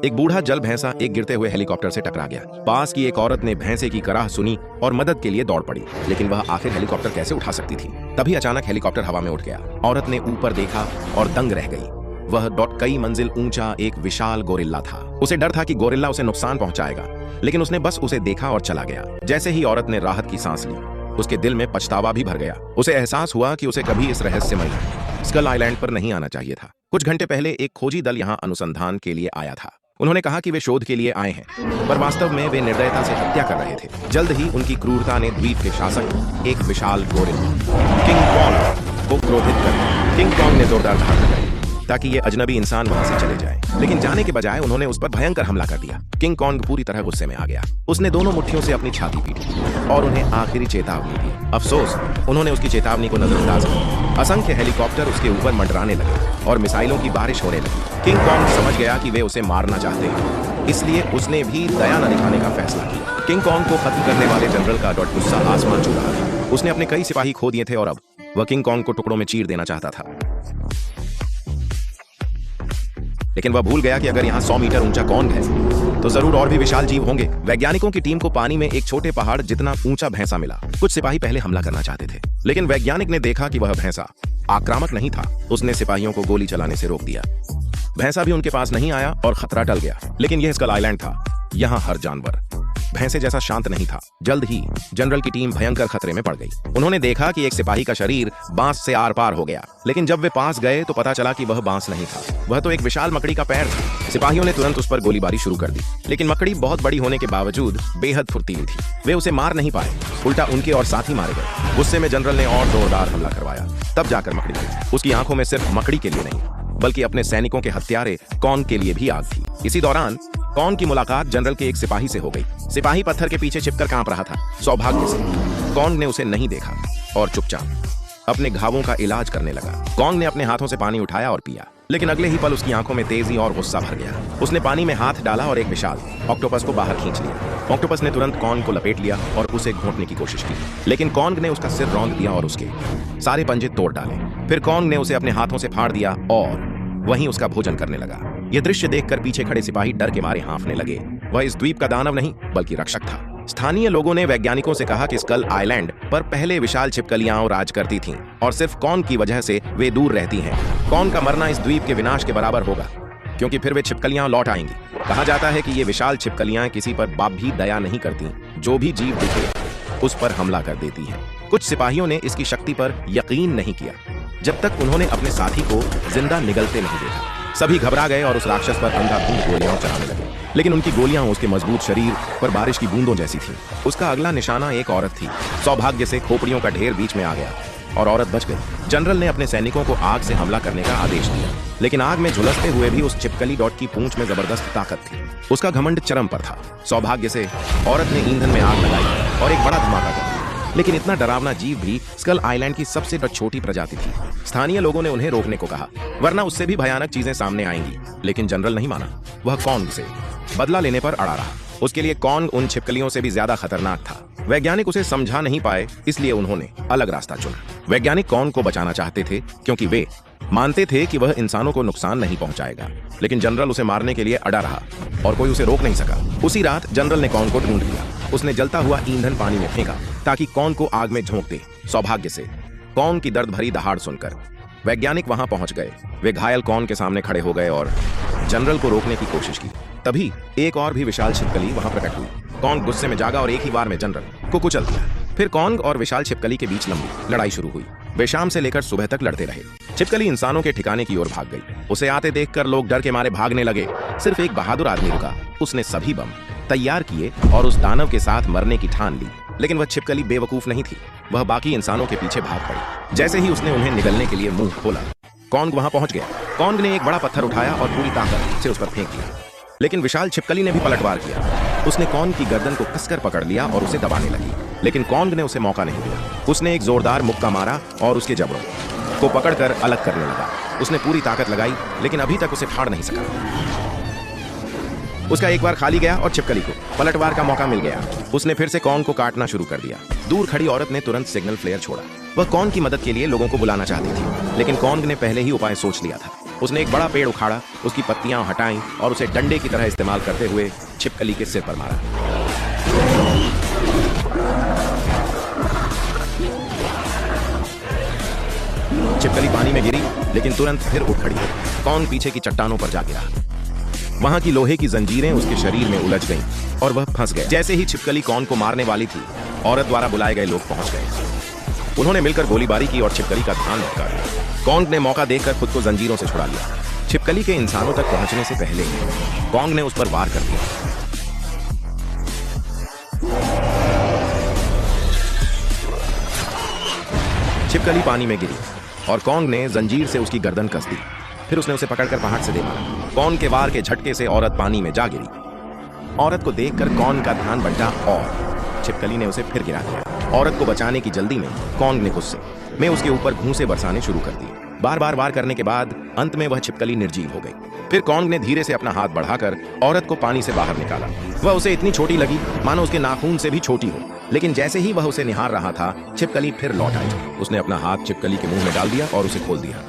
एक बूढ़ा जल भैंसा एक गिरते हुए हेलीकॉप्टर से टकरा गया। पास की एक औरत ने भैंसे की कराह सुनी और मदद के लिए दौड़ पड़ी, लेकिन वह आखिर हेलीकॉप्टर कैसे उठा सकती थी। तभी अचानक हेलीकॉप्टर हवा में उठ गया। औरत ने ऊपर देखा और दंग रह गई। वह कई मंजिल ऊंचा एक विशाल गोरिल्ला था। उसे डर था कि गोरिल्ला उसे नुकसान पहुंचाएगा, लेकिन उसने बस उसे देखा और चला गया। जैसे ही औरत ने राहत की सांस ली, उसके दिल में पछतावा भी भर गया। उसे एहसास हुआ कि उसे कभी इस रहस्यमय स्कल आइलैंड पर नहीं आना चाहिए था। कुछ घंटे पहले एक खोजी दल यहाँ अनुसंधान के लिए आया था। उन्होंने कहा कि वे शोध के लिए आए हैं, पर वास्तव में वे निर्दयता से हत्या कर रहे थे। जल्द ही उनकी क्रूरता ने द्वीप के शासक एक विशाल गोरिल्ला किंग कॉन्ग को क्रोधित कर दिया। किंग कॉन्ग ने जोरदार दहाड़ लगाई ताकि ये अजनबी इंसान वहां से चले जाए, लेकिन जाने के बजाय उन्होंने उस पर भयंकर हमला कर दिया। किंग कॉन्ग पूरी तरह गुस्से में आ गया। उसने दोनों मुट्ठियों से अपनी छाती पीटी और उन्हें आखिरी चेतावनी दी। अफसोस, उन्होंने उसकी चेतावनी को नजरअंदाज किया। असंख्य हेलीकॉप्टर उसके ऊपर मंडराने लगे और मिसाइलों की बारिश होने लगी। किंग कॉन्ग समझ गया कि वे उसे मारना चाहते हैं, इसलिए उसने भी दया न दिखाने का फैसला किया। किंग कॉन्ग को खत्म करने वाले जनरल का गुस्सा आसमान छू रहा था। उसने अपने कई सिपाही खो दिए थे और अब वह किंग कॉन्ग को टुकड़ों में चीर देना चाहता था। लेकिन वह भूल गया कि अगर यहाँ 100 मीटर ऊंचा कॉन्ग है तो जरूर और भी विशाल जीव होंगे। वैज्ञानिकों की टीम को पानी में एक छोटे पहाड़ जितना ऊंचा भैंसा मिला। कुछ सिपाही पहले हमला करना चाहते थे, लेकिन वैज्ञानिक ने देखा कि वह भैंसा आक्रामक नहीं था। उसने सिपाहियों को गोली चलाने से रोक दिया। भैंसा भी उनके पास नहीं आया और खतरा टल गया। लेकिन यह स्कल आइलैंड था। यहाँ हर जानवर भैंसे जैसा शांत नहीं था। जल्द ही जनरल की टीम भयंकर खतरे में पड़ गई। उन्होंने देखा कि एक सिपाही का शरीर बांस से आर पार हो गया, लेकिन जब वे पास गए तो पता चला कि वह बांस नहीं था, वह तो एक विशाल मकड़ी का पैर था। सिपाहियों ने तुरंत उस पर गोलीबारी शुरू कर दी, लेकिन मकड़ी बहुत बड़ी होने के बावजूद बेहद फुर्तीली थी। वे उसे मार नहीं पाए, उल्टा उनके और साथी मारे गए। गुस्से में जनरल ने और जोरदार हमला करवाया। तब जाकर मकड़ी गई। उसकी आंखों में सिर्फ मकड़ी के लिए नहीं, बल्कि अपने सैनिकों के हत्यारे कॉन्ग के लिए भी आग थी। इसी दौरान कॉन्ग की मुलाकात जनरल के एक सिपाही से हो गई। सिपाही पत्थर के पीछे छिपकर कांप रहा था। सौभाग्य से कॉन्ग ने उसे नहीं देखा और चुपचाप अपने घावों का इलाज करने लगा। कॉन्ग ने अपने हाथों से पानी उठाया और पिया, लेकिन अगले ही पल उसकी आंखों में तेजी और गुस्सा भर गया। उसने पानी में हाथ डाला और एक विशाल ऑक्टोपस को बाहर खींच लिया। ऑक्टोपस ने तुरंत कॉन्ग को लपेट लिया और उसे घोंटने की कोशिश की, लेकिन कॉन्ग ने उसका सिर रौंद दिया और उसके सारे पंजे तोड़ डाले। फिर कॉन्ग ने उसे अपने हाथों से फाड़ दिया और वहीं उसका भोजन करने लगा। यह दृश्य देखकर पीछे खड़े सिपाही डर के मारे हाँफने लगे। वह इस द्वीप का दानव नहीं बल्कि रक्षक था। स्थानीय लोगों ने वैज्ञानिकों से कहा कि स्कल आइलैंड पर पहले विशाल छिपकलियां राज करती थीं और सिर्फ कॉन्ग की वजह से वे दूर रहती हैं। कॉन्ग का मरना इस द्वीप के विनाश के बराबर होगा, क्योंकि फिर वे छिपकलियां लौट आएंगी। कहा जाता है कि ये विशाल छिपकलियां किसी पर बाप भी दया नहीं करती। जो भी जीव दिखे उस पर हमला कर देती हैं। कुछ सिपाहियों ने इसकी शक्ति पर यकीन नहीं किया जब तक उन्होंने अपने साथी को जिंदा निगलते नहीं देखा। सभी घबरा गए और उस राक्षस पर अंधाधुंध गोलियां चलाने लगे, लेकिन उनकी गोलियां उसके मजबूत शरीर पर बारिश की बूंदों जैसी थीं। उसका अगला निशाना एक औरत थी। सौभाग्य से खोपड़ियों का ढेर बीच में आ गया और औरत बच गई। जनरल ने अपने सैनिकों को आग से हमला करने का आदेश दिया, लेकिन आग में झुलसते हुए भी उस छिपकली की पूंछ में जबरदस्त ताकत थी। उसका घमंड चरम पर था। सौभाग्य से औरत ने ईंधन में आग लगाई और एक बड़ा धमाका कर दिया, लेकिन इतना डरावना जीव भी स्कल आइलैंड की सबसे छोटी प्रजाति थी। स्थानीय लोगों ने उन्हें रोकने को कहा, वरना उससे भी भयानक चीजें सामने आएंगी, लेकिन जनरल नहीं माना। वह कॉन्ग से बदला लेने पर अड़ा रहा। उसके लिए कॉन्ग उन छिपकलियों से भी ज्यादा खतरनाक था। वैज्ञानिक उसे समझा नहीं पाए, इसलिए उन्होंने अलग रास्ता चुना। वैज्ञानिक कॉन्ग को बचाना चाहते थे क्योंकि वे मानते थे कि वह इंसानों को नुकसान नहीं पहुंचाएगा, लेकिन जनरल उसे मारने के लिए अड़ा रहा और कोई उसे रोक नहीं सका। उसी रात जनरल ने कॉन्ग को ढूंढ लिया। उसने जलता हुआ ईंधन पानी में फेंका ताकि कॉन्ग को आग में झोंक दे। सौभाग्य से कॉन्ग की दर्द भरी दहाड़ सुनकर वैज्ञानिक वहां पहुंच गए। वे घायल कॉन्ग के सामने खड़े हो गए और जनरल को रोकने की कोशिश की। तभी एक और भी विशाल छिपकली वहां प्रकट हुई। कॉन्ग गुस्से में जागा और एक ही बार में जनरल को कुचल दिया। फिर कॉन्ग और विशाल छिपकली के बीच लंबी लड़ाई शुरू हुई। वे शाम से लेकर सुबह तक लड़ते रहे। छिपकली इंसानों के ठिकाने की ओर भाग गई। उसे आते देखकर लोग डर के मारे भागने लगे। सिर्फ एक बहादुर आदमी रुका। उसने सभी बम तैयार किए और उस दानव के साथ मरने की ठान ली, लेकिन वह छिपकली बेवकूफ नहीं थी। वह बाकी इंसानों के पीछे भाग पड़ी। जैसे ही उसने उन्हें निगलने के लिए मुंह खोला, कॉन्ग वहां पहुंच गया। कॉन्ग ने एक बड़ा पत्थर उठाया और पूरी ताकत से उस पर फेंक दिया, लेकिन विशाल छिपकली ने भी पलटवार किया। उसने कॉन्ग की गर्दन को कसकर पकड़ लिया और उसे दबाने लगी, लेकिन कॉन्ग ने उसे मौका नहीं दिया। उसने एक जोरदार मुक्का मारा और उसके जबड़ों को पकड़कर अलग करने लगा। उसने पूरी ताकत लगाई, लेकिन अभी तक उसे फाड़ नहीं सका। उसका एक बार खाली गया और छिपकली को पलटवार का मौका मिल गया। उसने फिर से कॉन्ग को काटना शुरू कर दिया। दूर खड़ी औरत ने तुरंत सिग्नल फ्लेयर छोड़ा। वह कॉन्ग की मदद के लिए लोगों को बुलाना चाहती थी, लेकिन कॉन्ग ने पहले ही उपाय सोच लिया था। उसने एक बड़ा पेड़ उखाड़ा, उसकी पत्तियां हटाईं और उसे डंडे की तरह इस्तेमाल करते हुए छिपकली के सिर पर मारा। छिपकली पानी में गिरी, लेकिन तुरंत फिर उठ खड़ी। कौन पीछे की चट्टानों पर जा गिरा। वहां की लोहे की जंजीरें उसके शरीर में उलझ गईं और वह फंस गया। जैसे ही छिपकली कौन को मारने वाली थी, औरत द्वारा बुलाए गए लोग पहुंच गए। उन्होंने मिलकर गोलीबारी की और छिपकली का ध्यान भटका दिया। कौन ने मौका देखकर खुद को जंजीरों से छुड़ा लिया। छिपकली के इंसानों तक पहुंचने से पहले ही कौन ने उस पर वार कर दिया। छिपकली पानी में गिरी और कौन ने जंजीर से उसकी गर्दन कस दी। फिर उसने उसे पकड़कर पहाड़ से दे मारा। कौन के वार के झटके से औरत पानी में जा गिरी। औरत को देखकर कौन का ध्यान बंटा और छिपकली ने उसे फिर गिरा दिया। औरत को बचाने की जल्दी में कौन ने गुस्से में उसके ऊपर घूंसे बरसाने शुरू कर दिए। बार बार वार करने के बाद अंत में वह छिपकली निर्जीव हो गई। फिर कौन ने धीरे से अपना हाथ बढ़ाकर औरत को पानी से बाहर निकाला। वह उसे इतनी छोटी लगी मानो उसके नाखून से भी छोटी हो, लेकिन जैसे ही वह उसे निहार रहा था, छिपकली फिर लौट आई। उसने अपना हाथ छिपकली के मुंह में डाल दिया और उसे खोल दिया।